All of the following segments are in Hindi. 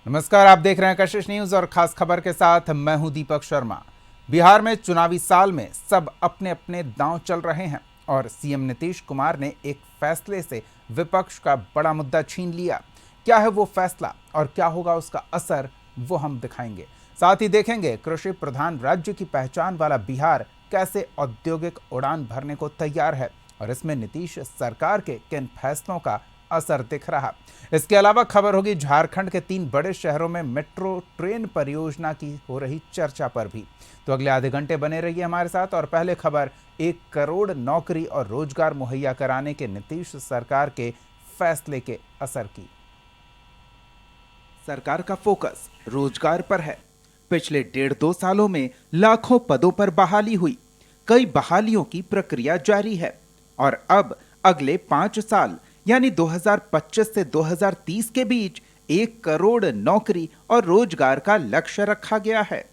नमस्कार, आप देख रहे हैं कशिश न्यूज और खास खबर के साथ मैं हूं दीपक शर्मा। बिहार में चुनावी साल में सब अपने अपने दांव चल रहे हैं और सीएम नीतीश कुमार ने एक फैसले से विपक्ष का बड़ा मुद्दा छीन लिया। क्या है वो फैसला और क्या होगा उसका असर, वो हम दिखाएंगे। साथ ही देखेंगे कृषि प्रधान राज्य की पहचान वाला बिहार कैसे औद्योगिक उड़ान भरने को तैयार है और इसमें नीतीश सरकार के किन फैसलों का असर दिख रहा। इसके अलावा खबर होगी झारखंड के 3 बड़े शहरों में मेट्रो ट्रेन परियोजना की हो रही चर्चा पर भी। तो अगले आधे घंटे बने रहिए हमारे साथ। और पहले खबर 1 करोड़ नौकरी और रोजगार मुहैया कराने के नीतीश सरकार के फैसले के असर की। सरकार का फोकस रोजगार पर है। पिछले 1.5-2 सालों में लाखों पदों पर बहाली हुई। कई बहालियों की प्रक्रिया जारी है और अब अगले 5 साल यानी 2025 से 2030 के बीच 1 करोड़ नौकरी और रोजगार का लक्ष्य रखा गया है।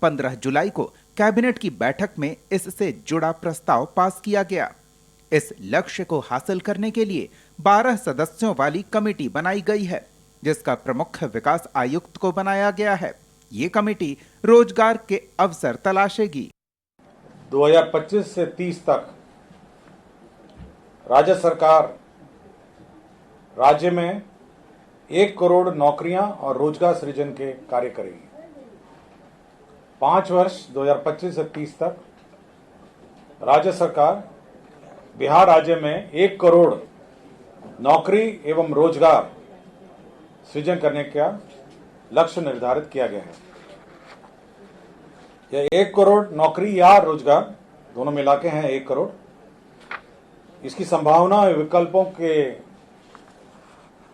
15 जुलाई को कैबिनेट की बैठक में इससे जुड़ा प्रस्ताव पास किया गया। इस लक्ष्य को हासिल करने के लिए 12 सदस्यों वाली कमेटी बनाई गई है, जिसका प्रमुख विकास आयुक्त को बनाया गया है। ये कमेटी रोजगार के अवसर तलाशेगी। 2025 से 30 तक राज्य सरकार राज्य में 1 करोड़ नौकरियां और रोजगार सृजन के कार्य करेगी। 5 वर्ष 2025 से 30 तक राज्य सरकार बिहार राज्य में 1 करोड़ नौकरी एवं रोजगार सृजन करने का लक्ष्य निर्धारित किया गया है। यह 1 करोड़ नौकरी या रोजगार दोनों मिला के हैं 1 करोड़। इसकी संभावना और विकल्पों के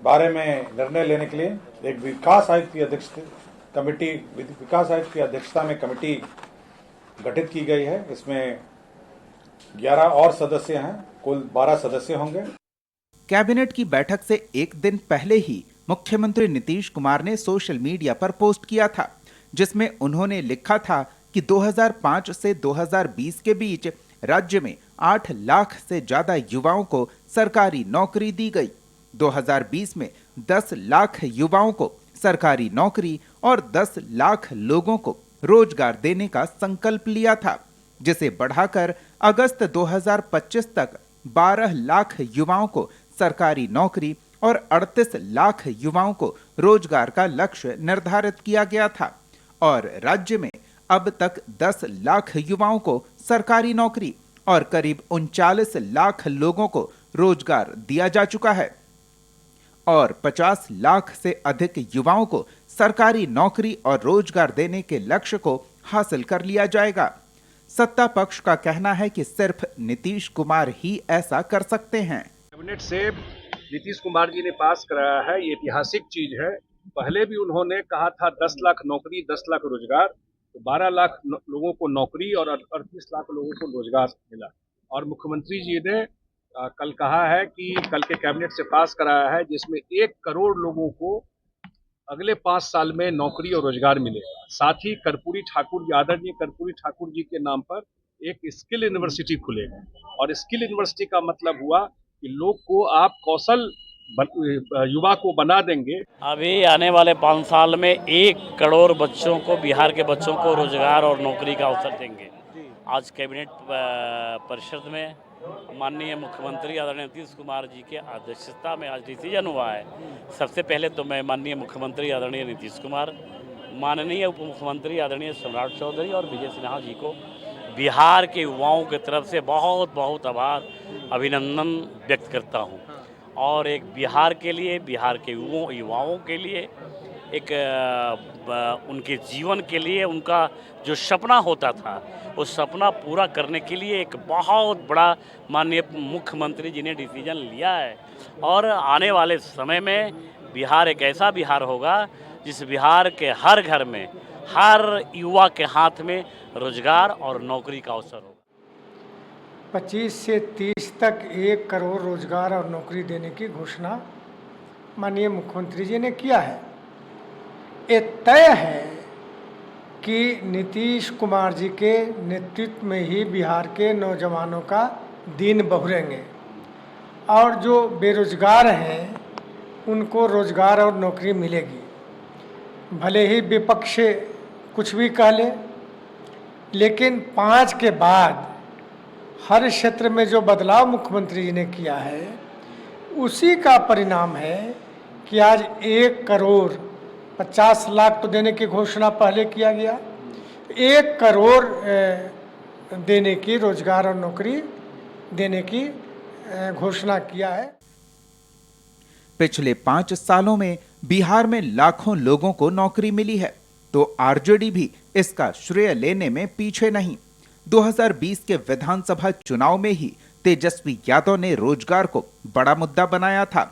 बारे में निर्णय लेने के लिए एक विकास आयुक्त की अध्यक्षता में कमेटी गठित की गई है। इसमें 11 और सदस्य हैं, कुल 12 सदस्य होंगे। कैबिनेट की बैठक से एक दिन पहले ही मुख्यमंत्री नीतीश कुमार ने सोशल मीडिया पर पोस्ट किया था, जिसमें उन्होंने लिखा था कि 2005 से 2020 के बीच राज्य में 8 लाख से ज्यादा युवाओं को सरकारी नौकरी दी गई। 2020 में 10 लाख युवाओं को सरकारी नौकरी और 10 लाख लोगों को रोजगार देने का संकल्प लिया था, जिसे बढ़ाकर अगस्त 2025 तक 12 लाख युवाओं को सरकारी नौकरी और 38 लाख युवाओं को रोजगार का लक्ष्य निर्धारित किया गया था। और राज्य में अब तक 10 लाख युवाओं को सरकारी नौकरी और करीब 39 लाख लोगों को रोजगार दिया जा चुका है और 50 लाख से अधिक युवाओं को सरकारी नौकरी और रोजगार देने के लक्ष्य को हासिल कर लिया जाएगा। सत्ता पक्ष का कहना है कि सिर्फ नीतीश कुमार ही ऐसा कर सकते हैं। कैबिनेट से नीतीश कुमार जी ने पास कराया है, ये ऐतिहासिक चीज है। पहले भी उन्होंने कहा था 10 लाख नौकरी 10 लाख रोजगार, तो 12 लाख लोगों को नौकरी और 38 लाख लोगों को रोजगार मिला। और मुख्यमंत्री जी ने कल कहा है कि कल के कैबिनेट से पास कराया है, जिसमें 1 करोड़ लोगों को अगले 5 साल में नौकरी और रोजगार मिलेगा। साथ ही कर्पूरी ठाकुर जी, आदरणीय कर्पूरी ठाकुर जी के नाम पर एक स्किल यूनिवर्सिटी खुलेगा। और स्किल यूनिवर्सिटी का मतलब हुआ कि लोग को आप कौशल युवा को बना देंगे। अभी आने वाले 5 साल में 1 करोड़ बच्चों को, बिहार के बच्चों को रोजगार और नौकरी का अवसर देंगे। आज कैबिनेट परिषद में माननीय मुख्यमंत्री आदरणीय नीतीश कुमार जी के अध्यक्षता में आज डिसीजन हुआ है। सबसे पहले तो मैं माननीय मुख्यमंत्री आदरणीय नीतीश कुमार, माननीय उप मुख्यमंत्री आदरणीय सम्राट चौधरी और विजय सिन्हा जी को बिहार के युवाओं की तरफ से बहुत बहुत आभार, अभिनंदन व्यक्त करता हूँ। और एक बिहार के लिए, बिहार के युवाओं के लिए, एक उनके जीवन के लिए उनका जो सपना होता था, उस सपना पूरा करने के लिए एक बहुत बड़ा माननीय मुख्यमंत्री जी ने डिसीजन लिया है। और आने वाले समय में बिहार एक ऐसा बिहार होगा जिस बिहार के हर घर में, हर युवा के हाथ में रोजगार और नौकरी का अवसर होगा। 25 से 30 तक 1 करोड़ रोजगार और नौकरी देने की घोषणा माननीय मुख्यमंत्री जी ने किया है। ये तय है कि नीतीश कुमार जी के नेतृत्व में ही बिहार के नौजवानों का दिन बहुरेंगे और जो बेरोजगार हैं उनको रोजगार और नौकरी मिलेगी। भले ही विपक्ष कुछ भी कह ले, लेकिन 5 के बाद हर क्षेत्र में जो बदलाव मुख्यमंत्री जी ने किया है उसी का परिणाम है कि आज 1 करोड़ 50 लाख तो देने की घोषणा पहले किया गया, 1 करोड़ देने की रोजगार और नौकरी देने की घोषणा किया है। पिछले 5 सालों में बिहार में लाखों लोगों को नौकरी मिली है, तो आरजेडी भी इसका श्रेय लेने में पीछे नहीं। 2020 के विधानसभा चुनाव में ही तेजस्वी यादव ने रोजगार को बड़ा मुद्दा बनाया था।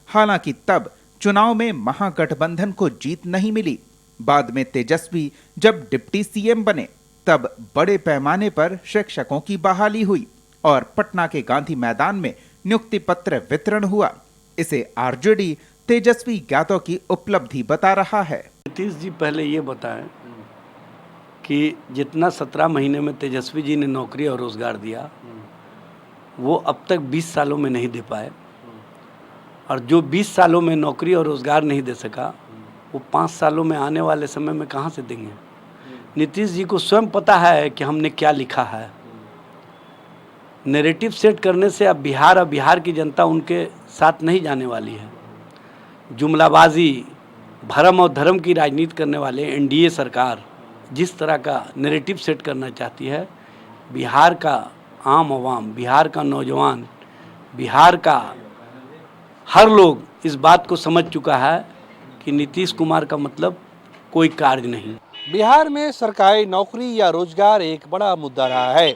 हालांकि तब चुनाव में महागठबंधन को जीत नहीं मिली। बाद में तेजस्वी जब डिप्टी सीएम बने तब बड़े पैमाने पर शिक्षकों की बहाली हुई और पटना के गांधी मैदान में नियुक्ति पत्र वितरण हुआ। इसे आरजेडी तेजस्वी यादव की उपलब्धि बता रहा है। नीतीश जी पहले ये बताएं कि जितना 17 महीने में तेजस्वी जी ने नौकरी और रोजगार दिया वो अब तक 20 सालों में नहीं दे पाए, और जो 20 सालों में नौकरी और रोजगार नहीं दे सका वो 5 सालों में आने वाले समय में कहाँ से देंगे। नीतीश जी को स्वयं पता है कि हमने क्या लिखा है। नैरेटिव सेट करने से अब बिहार की जनता उनके साथ नहीं जाने वाली है। जुमलाबाजी, भरम और धर्म की राजनीति करने वाले एनडीए सरकार जिस तरह का नैरेटिव सेट करना चाहती है, बिहार का आम आवाम, बिहार का नौजवान, बिहार का हर लोग इस बात को समझ चुका है कि नीतीश कुमार का मतलब कोई कार्य नहीं। बिहार में सरकारी नौकरी या रोजगार एक बड़ा मुद्दा रहा है।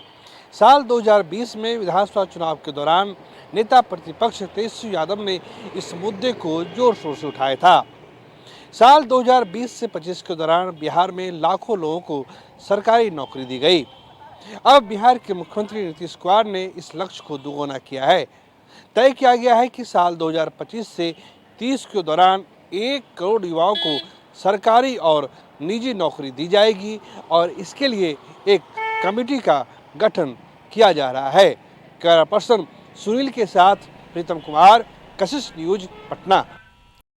साल 2020 में विधानसभा चुनाव के दौरान नेता प्रतिपक्ष तेजस्वी यादव ने इस मुद्दे को जोर शोर से उठाया था। साल 2020 से 25 के दौरान बिहार में लाखों लोगों को सरकारी नौकरी दी गई। अब बिहार के मुख्यमंत्री नीतीश कुमार ने इस लक्ष्य को दुगुना किया है। तय किया गया है कि साल 2025 से 30 के दौरान 1 करोड़ युवाओं को सरकारी और निजी नौकरी दी जाएगी और इसके लिए एक कमेटी का गठन किया जा रहा है। कैमरा पर्सन सुनील के साथ प्रीतम कुमार, कशिश न्यूज, पटना।